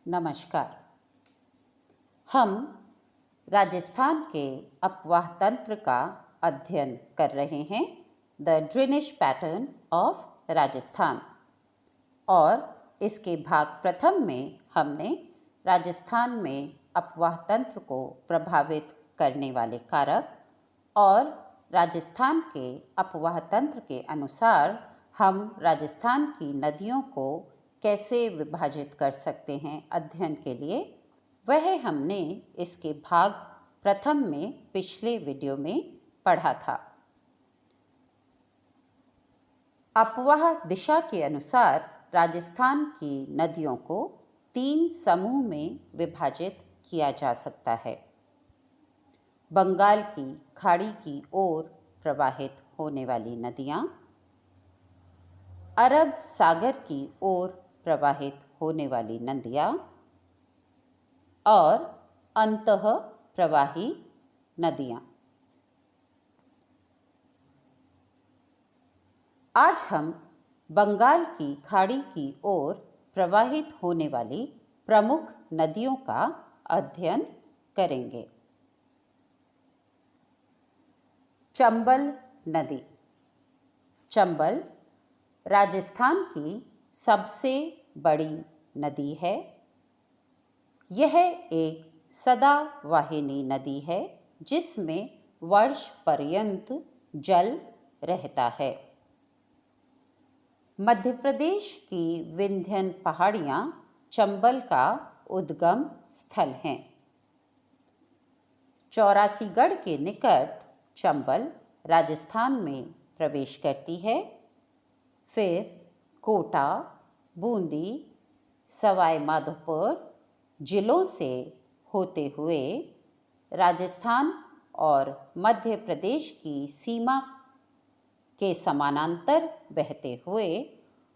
नमस्कार। हम राजस्थान के अपवाह तंत्र का अध्ययन कर रहे हैं, the drainage pattern of Rajasthan. और इसके भाग प्रथम में हमने राजस्थान में अपवाह तंत्र को प्रभावित करने वाले कारक और राजस्थान के अपवाह तंत्र के अनुसार हम राजस्थान की नदियों को कैसे विभाजित कर सकते हैं अध्ययन के लिए, वह हमने इसके भाग प्रथम में पिछले वीडियो में पढ़ा था। अपवाह दिशा के अनुसार राजस्थान की नदियों को 3 समूह में विभाजित किया जा सकता है। बंगाल की खाड़ी की ओर प्रवाहित होने वाली नदियाँ, अरब सागर की ओर प्रवाहित होने वाली नदियाँ और अंतः प्रवाही नदियाँ। आज हम बंगाल की खाड़ी की ओर प्रवाहित होने वाली प्रमुख नदियों का अध्ययन करेंगे। चंबल नदी। चंबल राजस्थान की सबसे बड़ी नदी है। यह एक सदावाहिनी नदी है जिसमें वर्ष पर्यंत जल रहता है। मध्य प्रदेश की विंध्यन पहाड़ियाँ चंबल का उद्गम स्थल हैं। चौरासीगढ़ के निकट चंबल राजस्थान में प्रवेश करती है। फिर कोटा, बूंदी, सवाई माधोपुर जिलों से होते हुए राजस्थान और मध्य प्रदेश की सीमा के समानांतर बहते हुए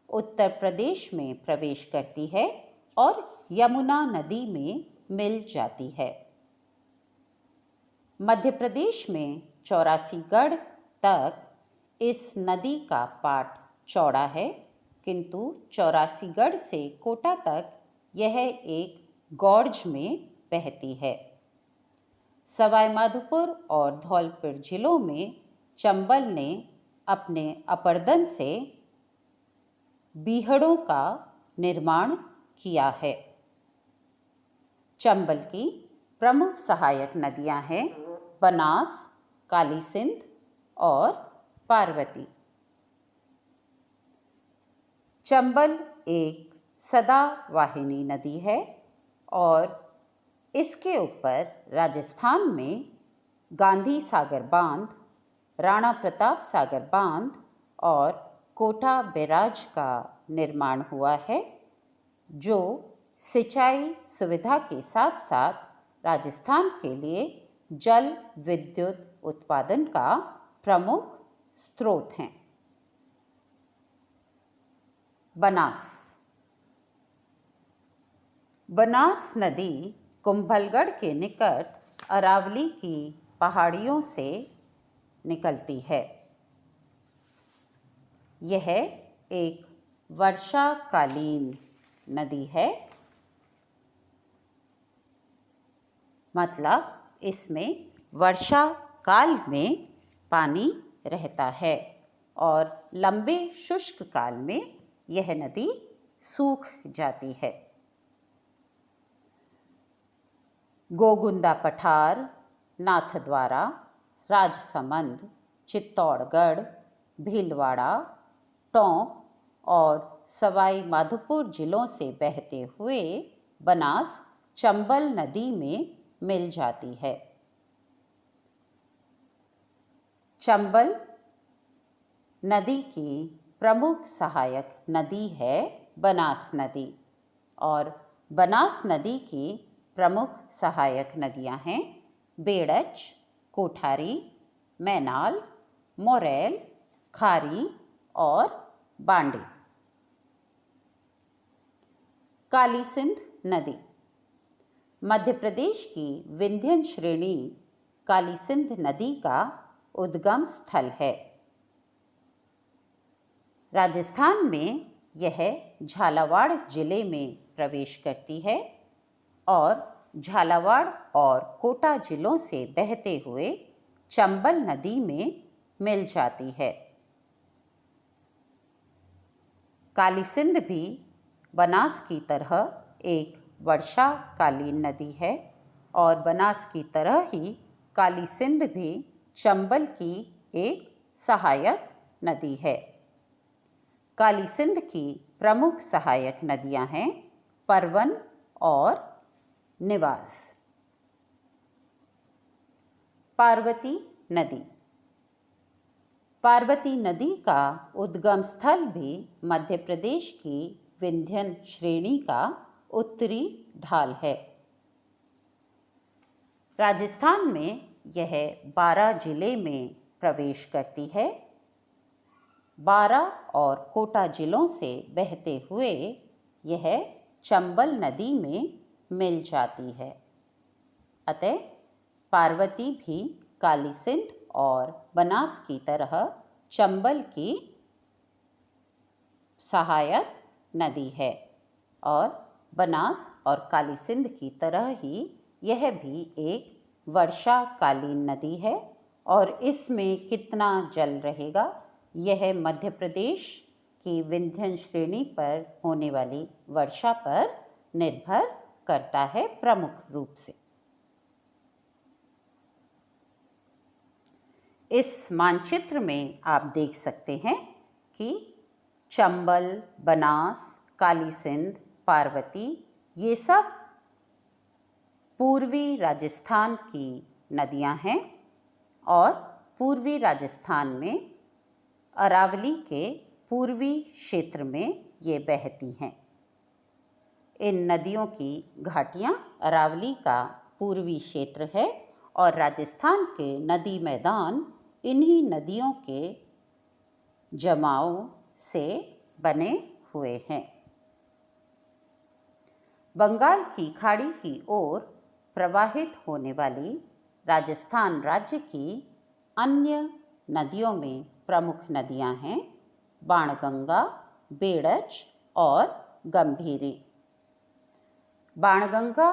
उत्तर प्रदेश में प्रवेश करती है और यमुना नदी में मिल जाती है। मध्य प्रदेश में चौरासीगढ़ तक इस नदी का पाट चौड़ा है, किंतु चौरासीगढ़ से कोटा तक यह एक गॉर्ज में बहती है। सवाई माधोपुर और धौलपुर जिलों में चंबल ने अपने अपर्दन से बीहड़ों का निर्माण किया है। चंबल की प्रमुख सहायक नदियां हैं बनास, काली सिंध और पार्वती। चंबल एक सदावाहिनी नदी है और इसके ऊपर राजस्थान में गांधी सागर बांध, राणा प्रताप सागर बांध और कोटा बैराज का निर्माण हुआ है, जो सिंचाई सुविधा के साथ साथ राजस्थान के लिए जल विद्युत उत्पादन का प्रमुख स्रोत हैं। बनास। बनास नदी कुंभलगढ़ के निकट अरावली की पहाड़ियों से निकलती है। यह एक वर्षाकालीन नदी है, मतलब इसमें वर्षा काल में पानी रहता है और लंबे शुष्क काल में यह नदी सूख जाती है। गोगुंदा पठार, नाथद्वारा, राजसमंद, चित्तौड़गढ़, भीलवाड़ा, टोंक और सवाई माधोपुर जिलों से बहते हुए बनास चंबल नदी में मिल जाती है। चंबल नदी की प्रमुख सहायक नदी है बनास नदी और बनास नदी की प्रमुख सहायक नदियां हैं बेड़च, कोठारी, मैनाल, मोरेल, खारी और बांडी। काली सिंध नदी मध्य प्रदेश की विंध्यन श्रेणी काली सिंध नदी का उद्गम स्थल है। राजस्थान में यह झालावाड़ जिले में प्रवेश करती है और झालावाड़ और कोटा जिलों से बहते हुए चंबल नदी में मिल जाती है। काली सिंध भी बनास की तरह एक वर्षाकालीन नदी है और बनास की तरह ही काली सिंध भी चंबल की एक सहायक नदी है। काली सिंध की प्रमुख सहायक नदियां हैं परवन और निवास। पार्वती नदी। पार्वती नदी का उद्गम स्थल भी मध्य प्रदेश की विंध्यन श्रेणी का उत्तरी ढाल है। राजस्थान में यह बारां जिले में प्रवेश करती है। बारां और कोटा जिलों से बहते हुए यह चंबल नदी में मिल जाती है। अतः पार्वती भी काली सिंध और बनास की तरह चंबल की सहायक नदी है और बनास और काली सिंध की तरह ही यह भी एक वर्षाकालीन नदी है और इसमें कितना जल रहेगा यह मध्य प्रदेश की विंध्यन श्रेणी पर होने वाली वर्षा पर निर्भर करता है प्रमुख रूप से। इस मानचित्र में आप देख सकते हैं कि चंबल, बनास, काली सिंध, पार्वती ये सब पूर्वी राजस्थान की नदियां हैं और पूर्वी राजस्थान में अरावली के पूर्वी क्षेत्र में ये बहती हैं। इन नदियों की घाटियां अरावली का पूर्वी क्षेत्र है और राजस्थान के नदी मैदान इन्हीं नदियों के जमाव से बने हुए हैं। बंगाल की खाड़ी की ओर प्रवाहित होने वाली राजस्थान राज्य की अन्य नदियों में प्रमुख नदियां हैं बाणगंगा, बेड़च और गंभीरी। बाणगंगा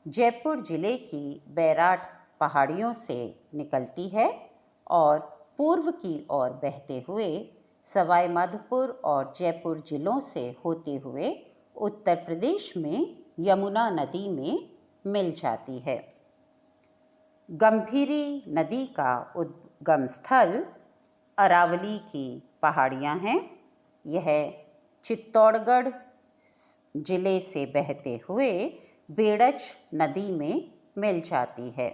जयपुर जिले की बैराठ पहाड़ियों से निकलती है और पूर्व की ओर बहते हुए सवाई माधोपुर और जयपुर जिलों से होते हुए उत्तर प्रदेश में यमुना नदी में मिल जाती है। गंभीरी नदी का उद्गम स्थल अरावली की पहाड़ियाँ हैं। यह चित्तौड़गढ़ जिले से बहते हुए बेड़च नदी में मिल जाती है।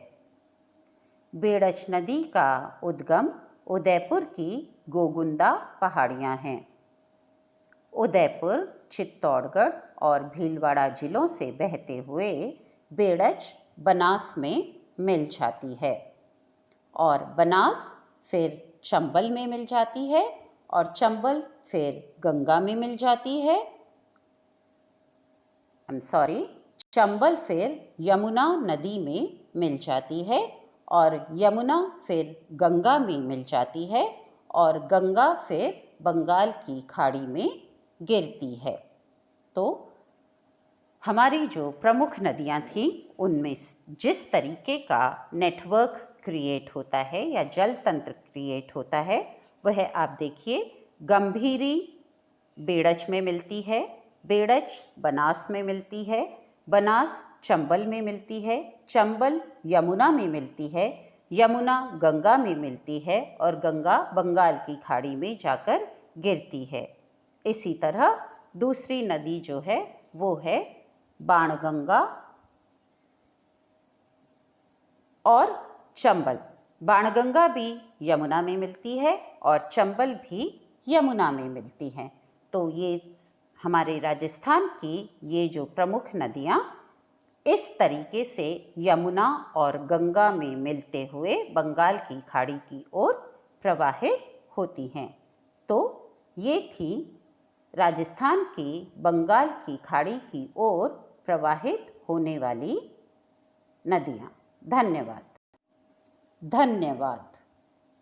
बेड़च नदी का उद्गम उदयपुर की गोगुंदा पहाड़ियाँ हैं। उदयपुर, चित्तौड़गढ़ और भीलवाड़ा जिलों से बहते हुए बेड़च बनास में मिल जाती है और बनास फिर चंबल में मिल जाती है और चंबल फिर गंगा में मिल जाती है। चंबल फिर यमुना नदी में मिल जाती है और यमुना फिर गंगा में मिल जाती है और गंगा फिर बंगाल की खाड़ी में गिरती है। तो हमारी जो प्रमुख नदियां थीं उनमें जिस तरीके का नेटवर्क क्रिएट होता है या जल तंत्र क्रिएट होता है वह आप देखिए गंभीरी बेड़च में मिलती है, बेड़च बनास में मिलती है, बनास चंबल में मिलती है, चंबल यमुना में मिलती है, यमुना गंगा में मिलती है और गंगा बंगाल की खाड़ी में जाकर गिरती है। इसी तरह दूसरी नदी जो है वो है बाणगंगा और चंबल। बाणगंगा भी यमुना में मिलती है और चंबल भी यमुना में मिलती हैं। तो ये हमारे राजस्थान की ये जो प्रमुख नदियाँ इस तरीके से यमुना और गंगा में मिलते हुए बंगाल की खाड़ी की ओर प्रवाहित होती हैं। तो ये थी राजस्थान की बंगाल की खाड़ी की ओर प्रवाहित होने वाली नदियाँ। धन्यवाद। धन्यवाद।